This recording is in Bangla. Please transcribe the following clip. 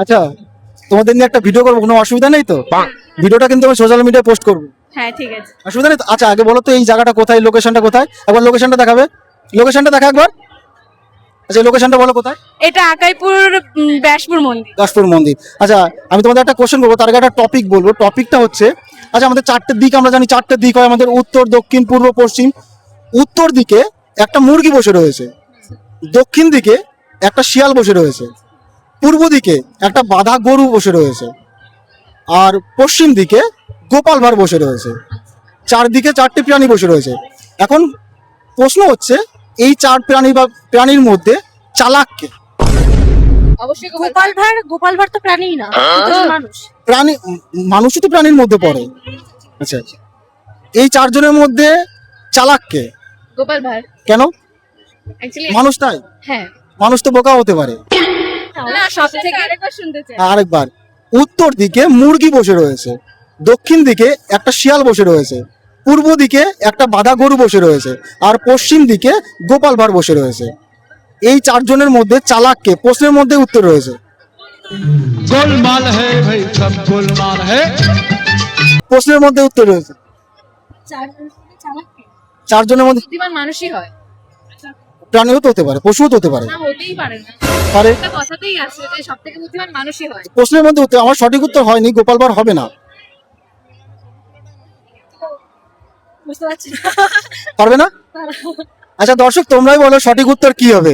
আচ্ছা, তোমাদের নিয়ে একটা ভিডিও করবো, কোনো অসুবিধা নেই তো? ভিডিওটা কিন্তু আমি সোশ্যাল মিডিয়ায় পোস্ট করবো। হ্যাঁ ঠিক আছে। অসুবিধা নেই তো? আচ্ছা, আগে বলো তো এই জায়গাটা কোথায়, লোকেশনটা কোথায়? একবার লোকেশনটা দেখাবে, লোকেশনটা দেখা একবার। আচ্ছা, লোকেশনটা বলো কোথায়? এটা আকাইপুর ব্যাসপুর মন্দির। দাসপুর মন্দির। আচ্ছা, আমি তোমাদের একটা কোশ্চেন করবো, তার আগে একটা টপিক বলবো। টপিকটা হচ্ছে, আচ্ছা আমাদের চারটে দিক, আমরা জানি চারটে দিক হয় আমাদের, উত্তর, দক্ষিণ, পূর্ব, পশ্চিম। উত্তর দিকে একটা মুরগি বসে রয়েছে, দক্ষিণ দিকে একটা শিয়াল বসে রয়েছে, পূর্ব দিকে একটা বাঁধা গরু বসে রয়েছে, আর পশ্চিম দিকে গোপাল ভাঁড় বসে রয়েছে। চারদিকে চারটি প্রাণী বসে রয়েছে। এখন প্রশ্ন হচ্ছে, এই চার প্রাণী বা প্রাণীর মধ্যে চালাক কে? অবশ্যই গোপাল ভাঁড় তো প্রাণী না, মানুষ। প্রাণী, মানুষই তো প্রাণীর মধ্যে পড়ে। আচ্ছা, এই চারজনের মধ্যে চালাক কে? গোপাল ভাঁড়। কেন? অ্যাকচুয়ালি মানুষ তাই? হ্যাঁ। মানুষ তো বোকা হতে পারে। না, সবথেকে আরেকবার শুনতে চাই। আরেকবার। উত্তর দিকে মুরগি বসে রয়েছে, দক্ষিণ দিকে একটা শিয়াল বসে রয়েছে, পূর্ব দিকে একটা বাঁধা গরু বসে রয়েছে, আর পশ্চিম দিকে গোপাল ভাঁড় বসে রয়েছে। এই চারজনের মধ্যে চালাক কে? প্রশ্নের মধ্যে উত্তর রয়েছে। गोलमाल है भाई, सब गोलमाल है। প্রশ্নের মধ্যে উত্তর রয়েছে। চারজনের মধ্যে বুদ্ধিমান মানুষই হয়। প্রাণীও তো হতে পারে, পশুও তো হতে পারে। না, হতেই পারে না। পারে। একটা কথাতেই আছে যে সবথেকে বুদ্ধিমান মানুষই হয়। প্রশ্নের মধ্যে উত্তর, আমার সঠিক উত্তর হয়নি, গোপাল ভাঁড় হবে না। বুঝতে পারছি। পারবে না? আচ্ছা দর্শক, তোমরাই বলো সঠিক উত্তর কি হবে।